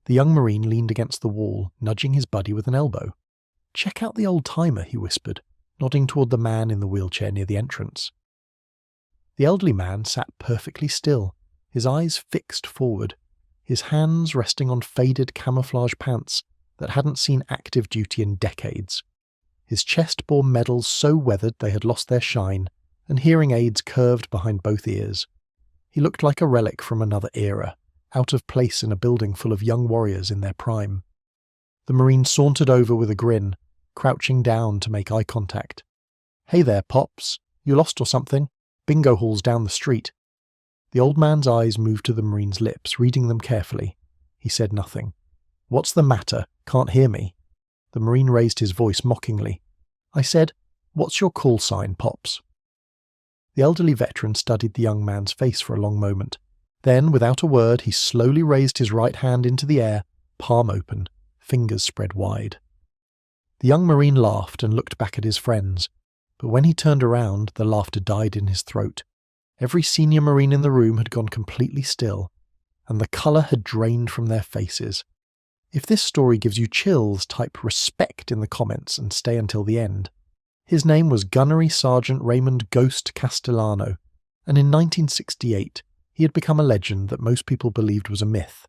The young Marine leaned against the wall, nudging his buddy with an elbow. "Check out the old timer," he whispered, nodding toward the man in the wheelchair near the entrance. The elderly man sat perfectly still, his eyes fixed forward, his hands resting on faded camouflage pants that hadn't seen active duty in decades. His chest bore medals so weathered they had lost their shine, and hearing aids curved behind both ears. He looked like a relic from another era, out of place in a building full of young warriors in their prime. The Marine sauntered over with a grin, crouching down to make eye contact. "Hey there, Pops. You lost or something? Bingo hall's down the street." The old man's eyes moved to the Marine's lips, reading them carefully. He said nothing. "What's the matter? Can't hear me?" The Marine raised his voice mockingly. "I said, what's your call sign, Pops?" The elderly veteran studied the young man's face for a long moment. Then, without a word, he slowly raised his right hand into the air, palm open, fingers spread wide. The young Marine laughed and looked back at his friends, but when he turned around, the laughter died in his throat. Every senior Marine in the room had gone completely still, and the colour had drained from their faces. If this story gives you chills, type respect in the comments and stay until the end. His name was Gunnery Sergeant Raymond Ghost Castellano, and in 1968 he had become a legend that most people believed was a myth.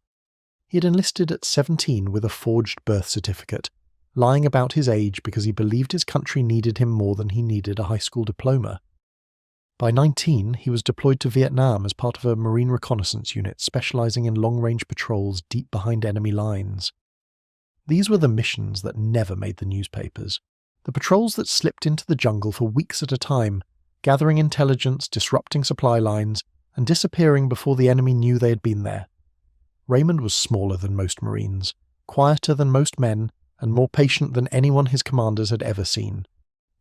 He had enlisted at 17 with a forged birth certificate, lying about his age because he believed his country needed him more than he needed a high school diploma. By 19, he was deployed to Vietnam as part of a Marine reconnaissance unit specializing in long-range patrols deep behind enemy lines. These were the missions that never made the newspapers. The patrols that slipped into the jungle for weeks at a time, gathering intelligence, disrupting supply lines, and disappearing before the enemy knew they had been there. Raymond was smaller than most Marines, quieter than most men, and more patient than anyone his commanders had ever seen.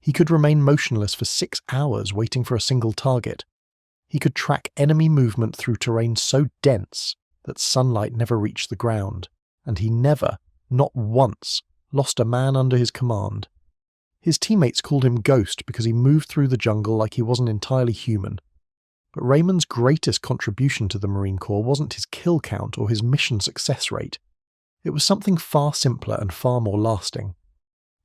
He could remain motionless for 6 hours waiting for a single target. He could track enemy movement through terrain so dense that sunlight never reached the ground, and he never, not once, lost a man under his command. His teammates called him Ghost because he moved through the jungle like he wasn't entirely human. But Raymond's greatest contribution to the Marine Corps wasn't his kill count or his mission success rate. It was something far simpler and far more lasting.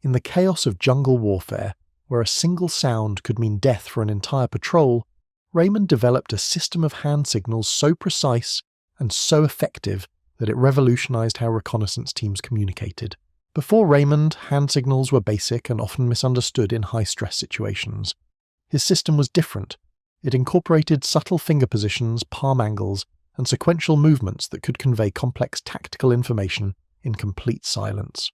In the chaos of jungle warfare, where a single sound could mean death for an entire patrol, Raymond developed a system of hand signals so precise and so effective that it revolutionized how reconnaissance teams communicated. Before Raymond, hand signals were basic and often misunderstood in high-stress situations. His system was different. It incorporated subtle finger positions, palm angles, and sequential movements that could convey complex tactical information in complete silence.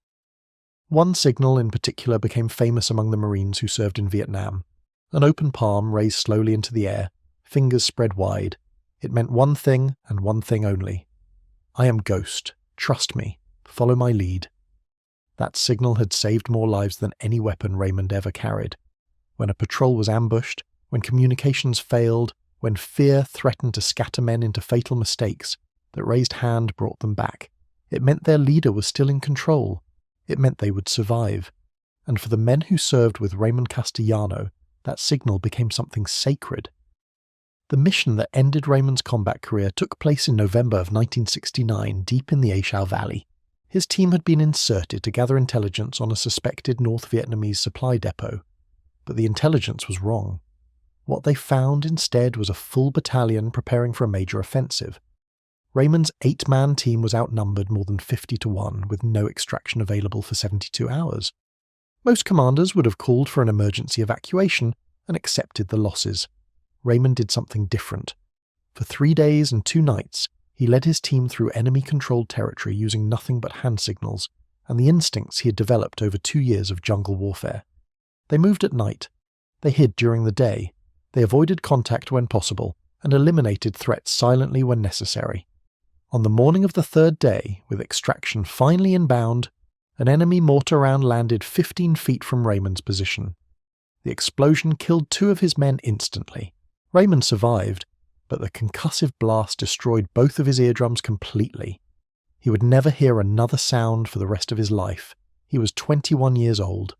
One signal in particular became famous among the Marines who served in Vietnam. An open palm raised slowly into the air, fingers spread wide. It meant one thing and one thing only. "I am Ghost. Trust me. Follow my lead." That signal had saved more lives than any weapon Raymond ever carried. When a patrol was ambushed, when communications failed, when fear threatened to scatter men into fatal mistakes, that raised hand brought them back. It meant their leader was still in control. It meant they would survive. And for the men who served with Raymond Castellano, that signal became something sacred. The mission that ended Raymond's combat career took place in November of 1969, deep in the A Shau Valley. His team had been inserted to gather intelligence on a suspected North Vietnamese supply depot, but the intelligence was wrong. What they found instead was a full battalion preparing for a major offensive. Raymond's 8-man team was outnumbered more than 50-1, with no extraction available for 72 hours. Most commanders would have called for an emergency evacuation and accepted the losses. Raymond did something different. For 3 days and 2 nights, he led his team through enemy-controlled territory using nothing but hand signals and the instincts he had developed over 2 years of jungle warfare. They moved at night. They hid during the day. They avoided contact when possible and eliminated threats silently when necessary. On the morning of the 3rd day, with extraction finally inbound, an enemy mortar round landed 15 feet from Raymond's position. The explosion killed 2 of his men instantly. Raymond survived, but the concussive blast destroyed both of his eardrums completely. He would never hear another sound for the rest of his life. He was 21 years old.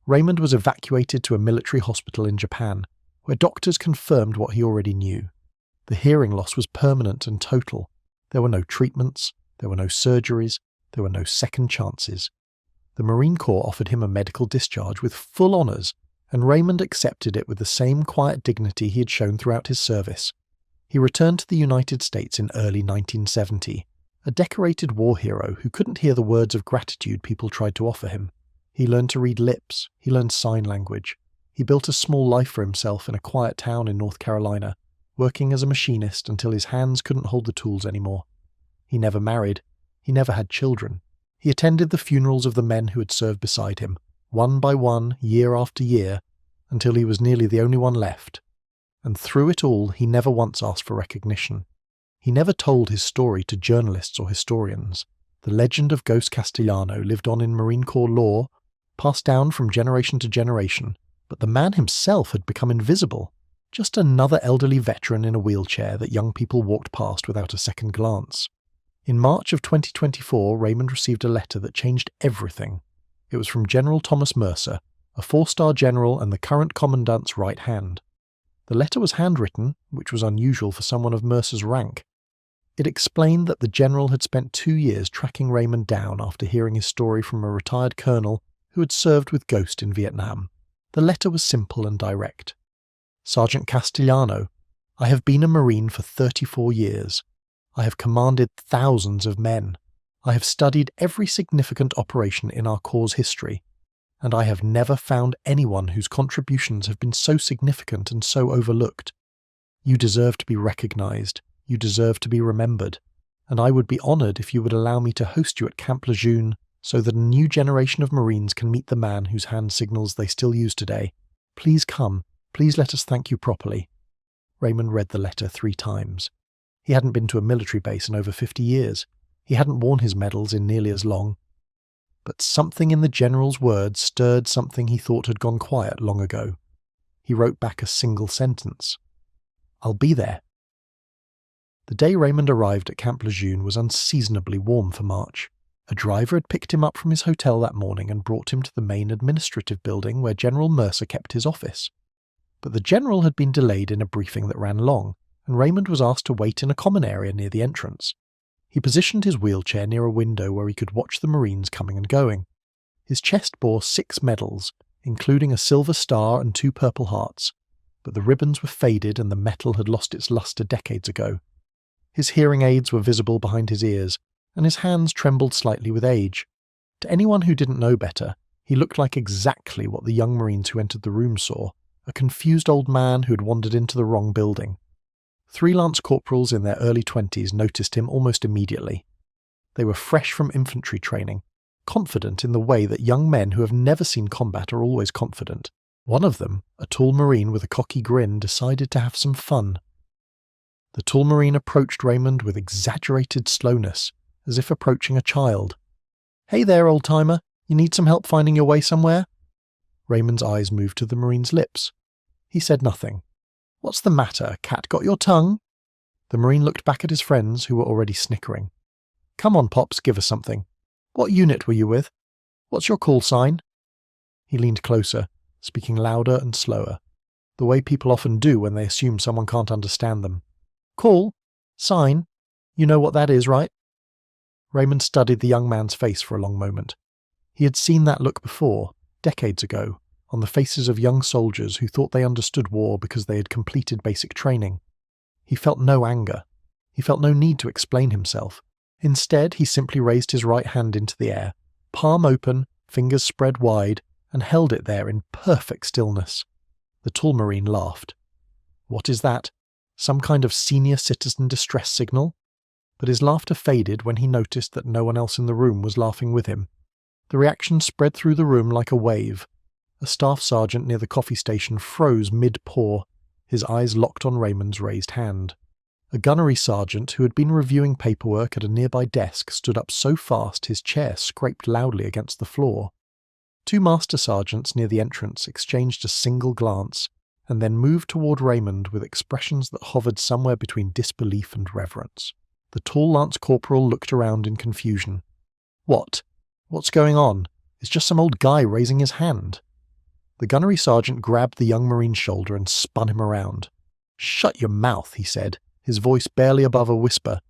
Raymond was evacuated to a military hospital in Japan, where doctors confirmed what he already knew. The hearing loss was permanent and total. There were no treatments, There were no surgeries, there were no second chances. The Marine Corps offered him a medical discharge with full honours, and Raymond accepted it with the same quiet dignity he had shown throughout his service. He returned to the United States in early 1970, a decorated war hero who couldn't hear the words of gratitude people tried to offer him. He learned to read lips, he learned sign language. He built a small life for himself in a quiet town in North Carolina, working as a machinist until his hands couldn't hold the tools anymore. He never married. He never had children. He attended the funerals of the men who had served beside him, one by one, year after year, until he was nearly the only one left. And through it all, he never once asked for recognition. He never told his story to journalists or historians. The legend of Ghost Castellano lived on in Marine Corps lore, passed down from generation to generation, but the man himself had become invisible. Just another elderly veteran in a wheelchair that young people walked past without a second glance. In March of 2024, Raymond received a letter that changed everything. It was from General Thomas Mercer, a 4-star general and the current commandant's right hand. The letter was handwritten, which was unusual for someone of Mercer's rank. It explained that the general had spent 2 years tracking Raymond down after hearing his story from a retired colonel who had served with Ghost in Vietnam. The letter was simple and direct. Sergeant Castellano, I have been a Marine for 34 years. I have commanded thousands of men. I have studied every significant operation in our Corps' history, and I have never found anyone whose contributions have been so significant and so overlooked. You deserve to be recognized. You deserve to be remembered, and I would be honored if you would allow me to host you at Camp Lejeune so that a new generation of Marines can meet the man whose hand signals they still use today. Please come. Please let us thank you properly. Raymond read the letter 3 times. He hadn't been to a military base in over 50 years. He hadn't worn his medals in nearly as long. But something in the general's words stirred something he thought had gone quiet long ago. He wrote back a single sentence. I'll be there. The day Raymond arrived at Camp Lejeune was unseasonably warm for March. A driver had picked him up from his hotel that morning and brought him to the main administrative building where General Mercer kept his office. But the general had been delayed in a briefing that ran long, and Raymond was asked to wait in a common area near the entrance. He positioned his wheelchair near a window where he could watch the Marines coming and going. His chest bore 6 medals, including a silver star and 2 Purple Hearts, but the ribbons were faded and the metal had lost its luster decades ago. His hearing aids were visible behind his ears, and his hands trembled slightly with age. To anyone who didn't know better, he looked like exactly what the young Marines who entered the room saw, a confused old man who had wandered into the wrong building. 3 lance corporals in their early 20s noticed him almost immediately. They were fresh from infantry training, confident in the way that young men who have never seen combat are always confident. One of them, a tall Marine with a cocky grin, decided to have some fun. The tall Marine approached Raymond with exaggerated slowness, as if approaching a child. Hey there, old-timer. You need some help finding your way somewhere? Raymond's eyes moved to the Marine's lips. He said nothing. What's the matter? Cat got your tongue? The Marine looked back at his friends, who were already snickering. Come on, Pops, give us something. What unit were you with? What's your call sign? He leaned closer, speaking louder and slower, the way people often do when they assume someone can't understand them. Call? Sign? You know what that is, right? Raymond studied the young man's face for a long moment. He had seen that look before, decades ago, on the faces of young soldiers who thought they understood war because they had completed basic training. He felt no anger. He felt no need to explain himself. Instead, he simply raised his right hand into the air, palm open, fingers spread wide, and held it there in perfect stillness. The tall Marine laughed. What is that? Some kind of senior citizen distress signal? But his laughter faded when he noticed that no one else in the room was laughing with him. The reaction spread through the room like a wave. A staff sergeant near the coffee station froze mid-pour, his eyes locked on Raymond's raised hand. A gunnery sergeant who had been reviewing paperwork at a nearby desk stood up so fast his chair scraped loudly against the floor. 2 master sergeants near the entrance exchanged a single glance, and then moved toward Raymond with expressions that hovered somewhere between disbelief and reverence. The tall lance corporal looked around in confusion. What? What's going on? It's just some old guy raising his hand. The gunnery sergeant grabbed the young Marine's shoulder and spun him around. Shut your mouth, he said, his voice barely above a whisper.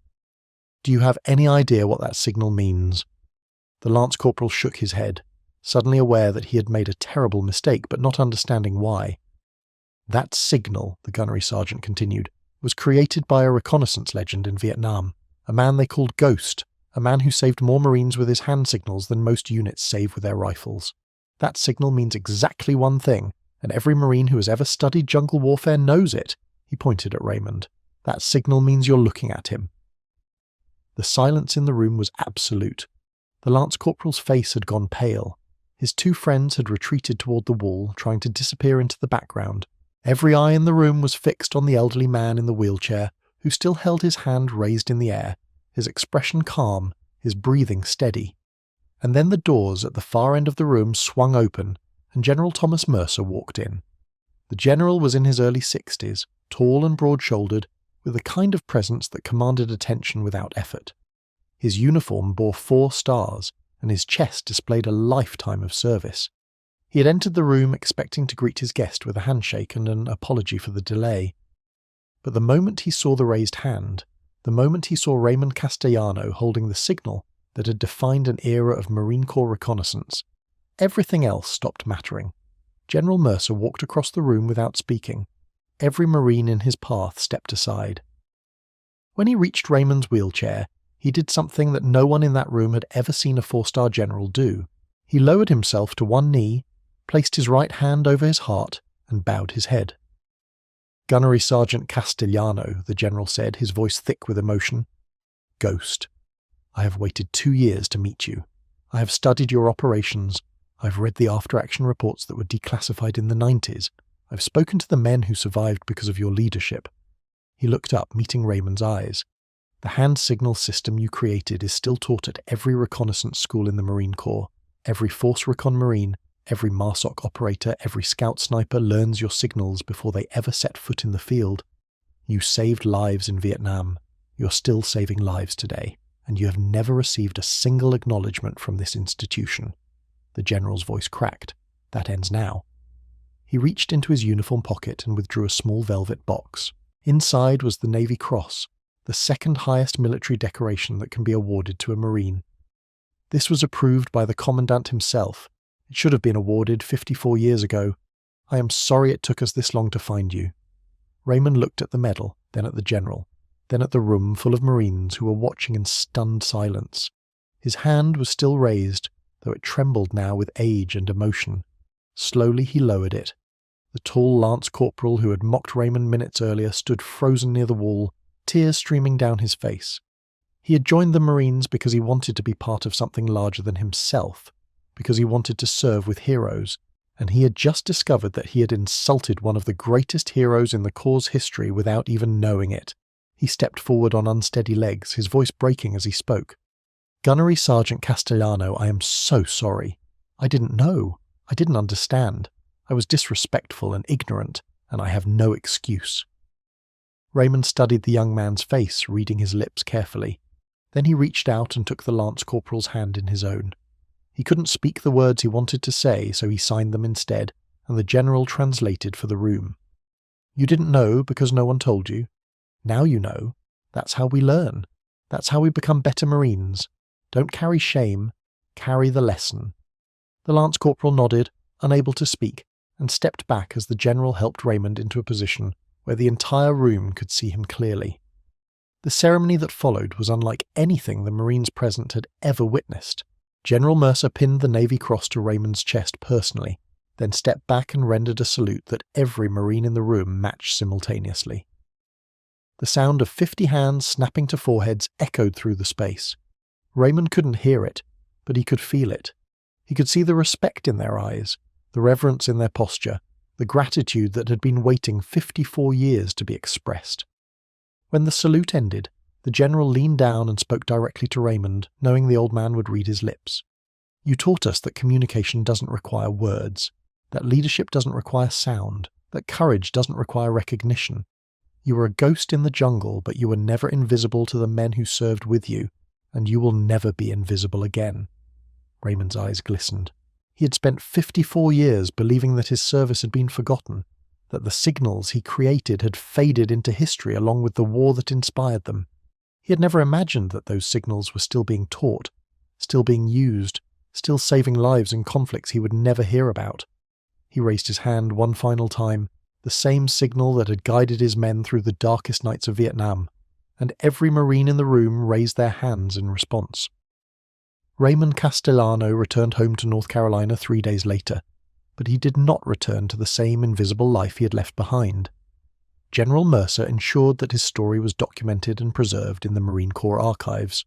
Do you have any idea what that signal means?" The Lance Corporal shook his head, suddenly aware that he had made a terrible mistake, but not understanding why. "That signal," the gunnery sergeant continued, "was created by a reconnaissance legend in Vietnam, a man they called Ghost, a man who saved more Marines with his hand signals than most units save with their rifles. That signal means exactly one thing, and every Marine who has ever studied jungle warfare knows it." He pointed at Raymond. "That signal means you're looking at him." The silence in the room was absolute. The Lance Corporal's face had gone pale. His two friends had retreated toward the wall, trying to disappear into the background. Every eye in the room was fixed on the elderly man in the wheelchair, who still held his hand raised in the air, his expression calm, his breathing steady. And then the doors at the far end of the room swung open, and General Thomas Mercer walked in. The general was in his early 60s, tall and broad-shouldered, with the kind of presence that commanded attention without effort. His uniform bore 4 stars, and his chest displayed a lifetime of service. He had entered the room expecting to greet his guest with a handshake and an apology for the delay. But the moment he saw the raised hand, the moment he saw Raymond Castellano holding the signal that had defined an era of Marine Corps reconnaissance, everything else stopped mattering. General Mercer walked across the room without speaking. Every Marine in his path stepped aside. When he reached Raymond's wheelchair, he did something that no one in that room had ever seen a 4-star general do. He lowered himself to one knee, placed his right hand over his heart, and bowed his head. "Gunnery Sergeant Castellano," the general said, his voice thick with emotion. "Ghost, I have waited 2 years to meet you. I have studied your operations. I've read the after-action reports that were declassified in the 90s. I've spoken to the men who survived because of your leadership." He looked up, meeting Raymond's eyes. "The hand signal system you created is still taught at every reconnaissance school in the Marine Corps. Every Force Recon Marine, every MARSOC operator, every scout sniper learns your signals before they ever set foot in the field. You saved lives in Vietnam. You're still saving lives today, and you have never received a single acknowledgement from this institution." The general's voice cracked. "That ends now." He reached into his uniform pocket and withdrew a small velvet box. Inside was the Navy Cross, the second highest military decoration that can be awarded to a Marine. This was approved by the Commandant himself. It should have been awarded 54 years ago. I am sorry it took us this long to find you." Raymond looked at the medal, then at the general, then at the room full of Marines who were watching in stunned silence. His hand was still raised, though it trembled now with age and emotion. Slowly he lowered it. The tall Lance Corporal who had mocked Raymond minutes earlier stood frozen near the wall, tears streaming down his face. He had joined the Marines because he wanted to be part of something larger than himself, because he wanted to serve with heroes, and he had just discovered that he had insulted one of the greatest heroes in the Corps' history without even knowing it. He stepped forward on unsteady legs, his voice breaking as he spoke. "Gunnery Sergeant Castellano, I am so sorry. I didn't know. I didn't understand. I was disrespectful and ignorant, and I have no excuse." Raymond studied the young man's face, reading his lips carefully. Then he reached out and took the Lance Corporal's hand in his own. He couldn't speak the words he wanted to say, so he signed them instead, and the general translated for the room. "You didn't know because no one told you. Now you know. That's how we learn. That's how we become better Marines. Don't carry shame. Carry the lesson." The Lance Corporal nodded, unable to speak, and stepped back as the general helped Raymond into a position where the entire room could see him clearly. The ceremony that followed was unlike anything the Marines present had ever witnessed. General Mercer pinned the Navy Cross to Raymond's chest personally, then stepped back and rendered a salute that every Marine in the room matched simultaneously. The sound of 50 hands snapping to foreheads echoed through the space. Raymond couldn't hear it, but he could feel it. He could see the respect in their eyes, the reverence in their posture, the gratitude that had been waiting 54 years to be expressed. When the salute ended, the general leaned down and spoke directly to Raymond, knowing the old man would read his lips. "You taught us that communication doesn't require words, that leadership doesn't require sound, that courage doesn't require recognition. You were a ghost in the jungle, but you were never invisible to the men who served with you, and you will never be invisible again." Raymond's eyes glistened. He had spent 54 years believing that his service had been forgotten, that the signals he created had faded into history along with the war that inspired them. He had never imagined that those signals were still being taught, still being used, still saving lives in conflicts he would never hear about. He raised his hand one final time, the same signal that had guided his men through the darkest nights of Vietnam, and every Marine in the room raised their hands in response. Raymond Castellano returned home to North Carolina 3 days later, but he did not return to the same invisible life he had left behind. General Mercer ensured that his story was documented and preserved in the Marine Corps archives.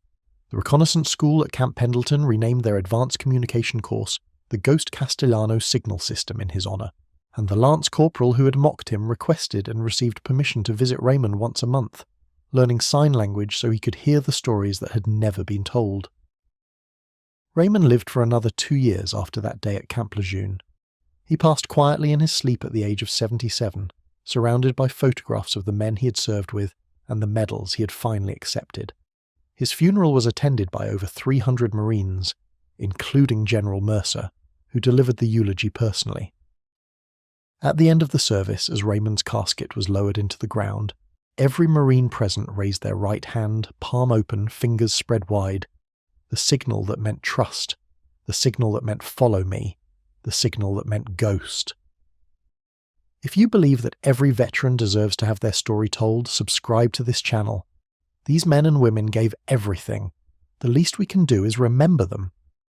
The reconnaissance school at Camp Pendleton renamed their advanced communication course the Ghost Castellano Signal System in his honour, and the Lance Corporal who had mocked him requested and received permission to visit Raymond once a month, learning sign language so he could hear the stories that had never been told. Raymond lived for another 2 years after that day at Camp Lejeune. He passed quietly in his sleep at the age of 77, surrounded by photographs of the men he had served with and the medals he had finally accepted. His funeral was attended by over 300 Marines, including General Mercer, who delivered the eulogy personally. At the end of the service, as Raymond's casket was lowered into the ground, every Marine present raised their right hand, palm open, fingers spread wide, the signal that meant trust, the signal that meant follow me, the signal that meant ghost. If you believe that every veteran deserves to have their story told, subscribe to this channel. These men and women gave everything. The least we can do is remember them.